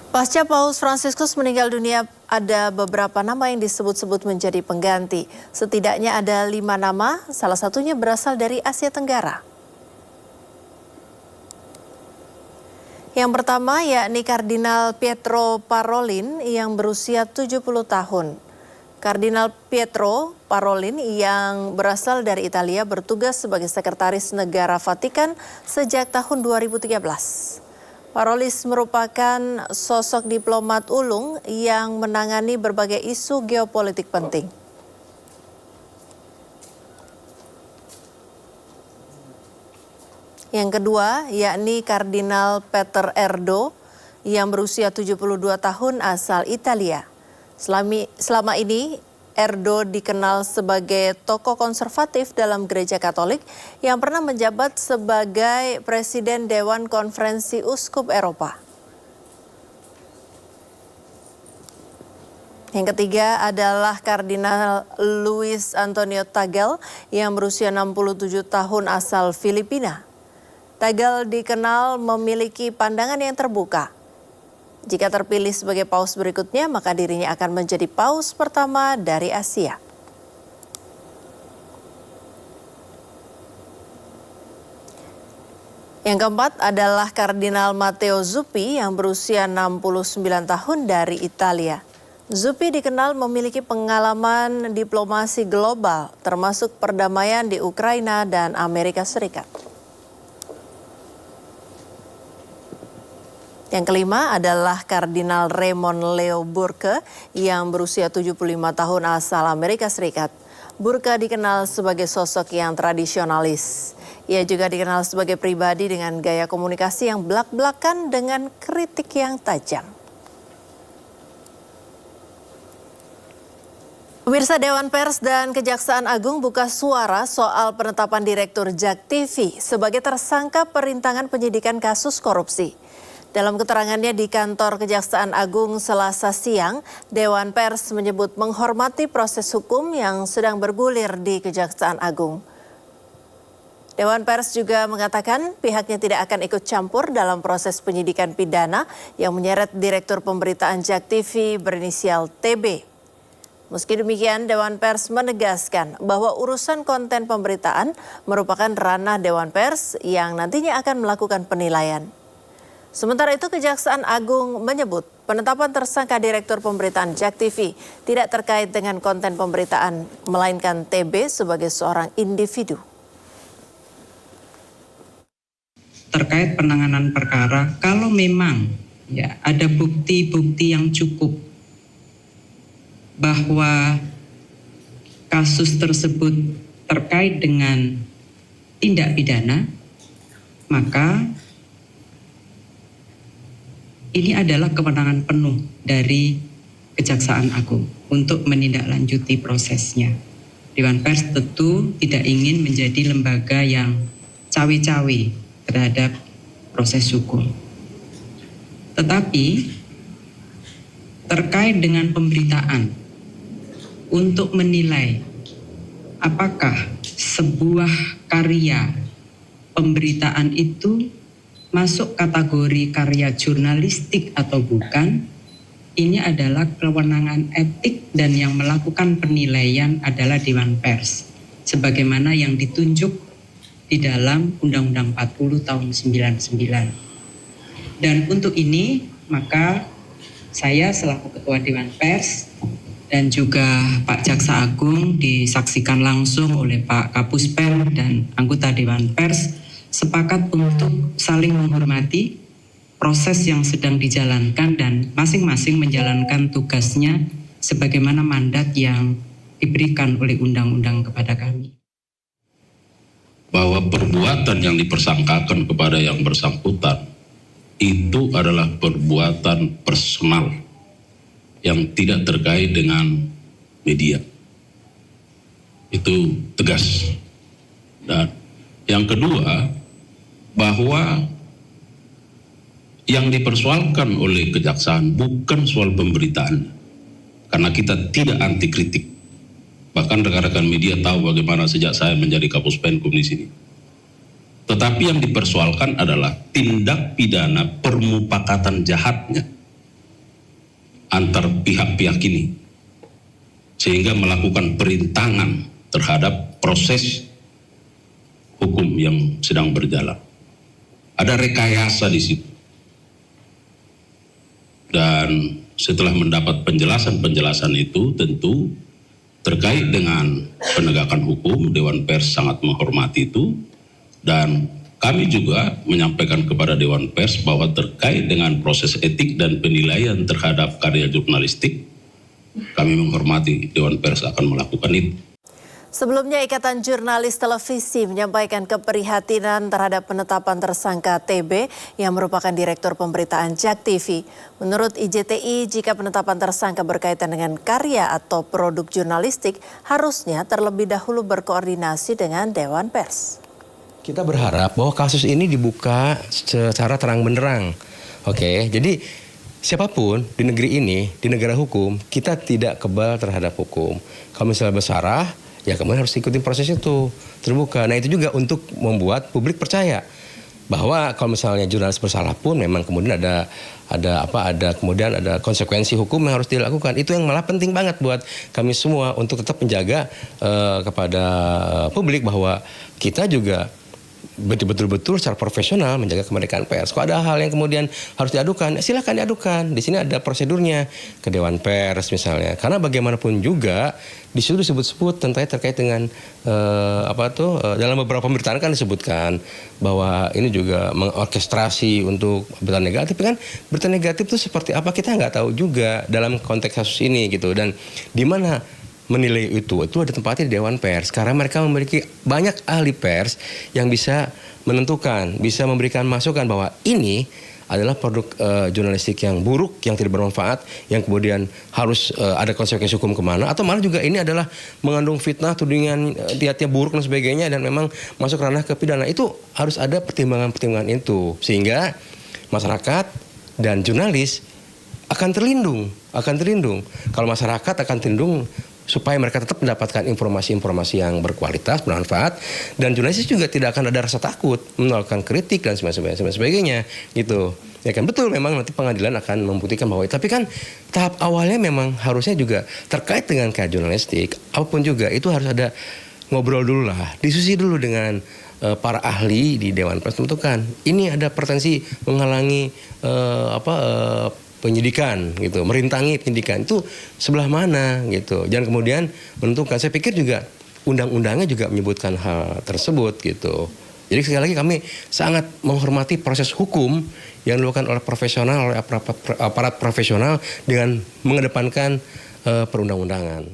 Pasca Paus Fransiskus meninggal dunia, ada beberapa nama yang disebut-sebut menjadi pengganti. Setidaknya ada 5 nama, salah satunya berasal dari Asia Tenggara. Yang pertama yakni Kardinal Pietro Parolin yang berusia 70 tahun. Kardinal Pietro Parolin yang berasal dari Italia bertugas sebagai Sekretaris Negara Vatikan sejak tahun 2013. Parolis merupakan sosok diplomat ulung yang menangani berbagai isu geopolitik penting. Yang kedua yakni Kardinal Peter Erdo yang berusia 72 tahun asal Italia. Selama ini Erdo dikenal sebagai tokoh konservatif dalam Gereja Katolik yang pernah menjabat sebagai Presiden Dewan Konferensi Uskup Eropa. Yang ketiga adalah Kardinal Luis Antonio Tagle yang berusia 67 tahun asal Filipina. Tagle dikenal memiliki pandangan yang terbuka. Jika terpilih sebagai paus berikutnya, maka dirinya akan menjadi paus pertama dari Asia. Yang keempat adalah Kardinal Matteo Zuppi yang berusia 69 tahun dari Italia. Zuppi dikenal memiliki pengalaman diplomasi global, termasuk perdamaian di Ukraina dan Amerika Serikat. Yang kelima adalah Kardinal Raymond Leo Burke yang berusia 75 tahun asal Amerika Serikat. Burke dikenal sebagai sosok yang tradisionalis. Ia juga dikenal sebagai pribadi dengan gaya komunikasi yang blak-blakan dengan kritik yang tajam. Pemirsa, Dewan Pers dan Kejaksaan Agung buka suara soal penetapan Direktur JAK TV sebagai tersangka perintangan penyidikan kasus korupsi. Dalam keterangannya di kantor Kejaksaan Agung Selasa siang, Dewan Pers menyebut menghormati proses hukum yang sedang bergulir di Kejaksaan Agung. Dewan Pers juga mengatakan pihaknya tidak akan ikut campur dalam proses penyidikan pidana yang menyeret Direktur Pemberitaan JAK TV berinisial TB. Meski demikian, Dewan Pers menegaskan bahwa urusan konten pemberitaan merupakan ranah Dewan Pers yang nantinya akan melakukan penilaian. Sementara itu, Kejaksaan Agung menyebut penetapan tersangka Direktur Pemberitaan JAK TV tidak terkait dengan konten pemberitaan, melainkan TB sebagai seorang individu. Terkait penanganan perkara, kalau memang ada bukti-bukti yang cukup bahwa kasus tersebut terkait dengan tindak pidana, maka ini adalah kewenangan penuh dari Kejaksaan Agung untuk menindaklanjuti prosesnya. Dewan Pers tentu tidak ingin menjadi lembaga yang cawe-cawe terhadap proses hukum. Tetapi terkait dengan pemberitaan untuk menilai apakah sebuah karya pemberitaan itu masuk kategori karya jurnalistik atau bukan, ini adalah kewenangan etik dan yang melakukan penilaian adalah Dewan Pers, sebagaimana yang ditunjuk di dalam Undang-Undang 40 tahun 99. Dan untuk ini, maka saya selaku Ketua Dewan Pers dan juga Pak Jaksa Agung disaksikan langsung oleh Pak Kapuspen dan anggota Dewan Pers sepakat untuk saling menghormati proses yang sedang dijalankan dan masing-masing menjalankan tugasnya sebagaimana mandat yang diberikan oleh undang-undang kepada kami. Bahwa perbuatan yang dipersangkakan kepada yang bersangkutan itu adalah perbuatan personal yang tidak terkait dengan media. Itu tegas. Dan yang kedua, bahwa yang dipersoalkan oleh kejaksaan bukan soal pemberitaan, karena kita tidak anti kritik. Bahkan rekan-rekan media tahu bagaimana sejak saya menjadi Kapuspenkum di sini. Tetapi yang dipersoalkan adalah tindak pidana permupakatan jahatnya antar pihak-pihak ini, sehingga melakukan perintangan terhadap proses hukum yang sedang berjalan. Ada rekayasa di situ. Dan setelah mendapat penjelasan-penjelasan itu, tentu terkait dengan penegakan hukum, Dewan Pers sangat menghormati itu, dan kami juga menyampaikan kepada Dewan Pers bahwa terkait dengan proses etik dan penilaian terhadap karya jurnalistik, kami menghormati Dewan Pers akan melakukan itu. Sebelumnya, Ikatan Jurnalis Televisi menyampaikan keprihatinan terhadap penetapan tersangka TB yang merupakan Direktur Pemberitaan JAK TV. Menurut IJTI, jika penetapan tersangka berkaitan dengan karya atau produk jurnalistik, harusnya terlebih dahulu berkoordinasi dengan Dewan Pers. Kita berharap bahwa kasus ini dibuka secara terang benderang. Oke, jadi siapapun di negeri ini, di negara hukum, kita tidak kebal terhadap hukum. Kalau misalnya bersalah, ya kemudian harus ikutin proses itu terbuka. Nah, itu juga untuk membuat publik percaya bahwa kalau misalnya jurnalis bersalah pun memang kemudian kemudian ada konsekuensi hukum yang harus dilakukan. Itu yang malah penting banget buat kami semua untuk tetap menjaga kepada publik bahwa kita juga betul-betul secara profesional menjaga kemerdekaan pers. Kalau ada hal yang kemudian harus diadukan, silakan diadukan. Di sini ada prosedurnya ke Dewan Pers misalnya. Karena bagaimanapun juga di situ disebut-sebut terkait dengan dalam beberapa pemberitaan kan disebutkan bahwa ini juga mengorkestrasi untuk berita negatif. Kan berita negatif itu seperti apa kita nggak tahu juga dalam konteks kasus ini gitu. Dan di mana menilai itu ada tempatnya di Dewan Pers karena mereka memiliki banyak ahli pers yang bisa menentukan, bisa memberikan masukan bahwa ini adalah produk jurnalistik yang buruk, yang tidak bermanfaat, yang kemudian harus ada konsekuensi hukum kemana, atau malah juga ini adalah mengandung fitnah, tudingan niatnya buruk dan sebagainya dan memang masuk ranah ke pidana. Itu harus ada pertimbangan-pertimbangan itu sehingga masyarakat dan jurnalis akan terlindung. Kalau masyarakat akan terlindung supaya mereka tetap mendapatkan informasi-informasi yang berkualitas, bermanfaat, dan jurnalis juga tidak akan ada rasa takut menolakkan kritik dan sebagainya gitu. Ya kan, betul memang nanti pengadilan akan membuktikan bahwa, tapi kan tahap awalnya memang harusnya juga terkait dengan karya jurnalistik, apapun juga itu harus ada ngobrol dulu lah, diskusi dulu dengan para ahli di Dewan Pers menentukan ini ada potensi menghalangi penyidikan gitu, merintangi penyidikan itu sebelah mana gitu. Jangan kemudian menentukan. Saya pikir juga undang-undangnya juga menyebutkan hal tersebut gitu. Jadi sekali lagi kami sangat menghormati proses hukum yang dilakukan oleh profesional, oleh aparat profesional dengan mengedepankan perundang-undangan.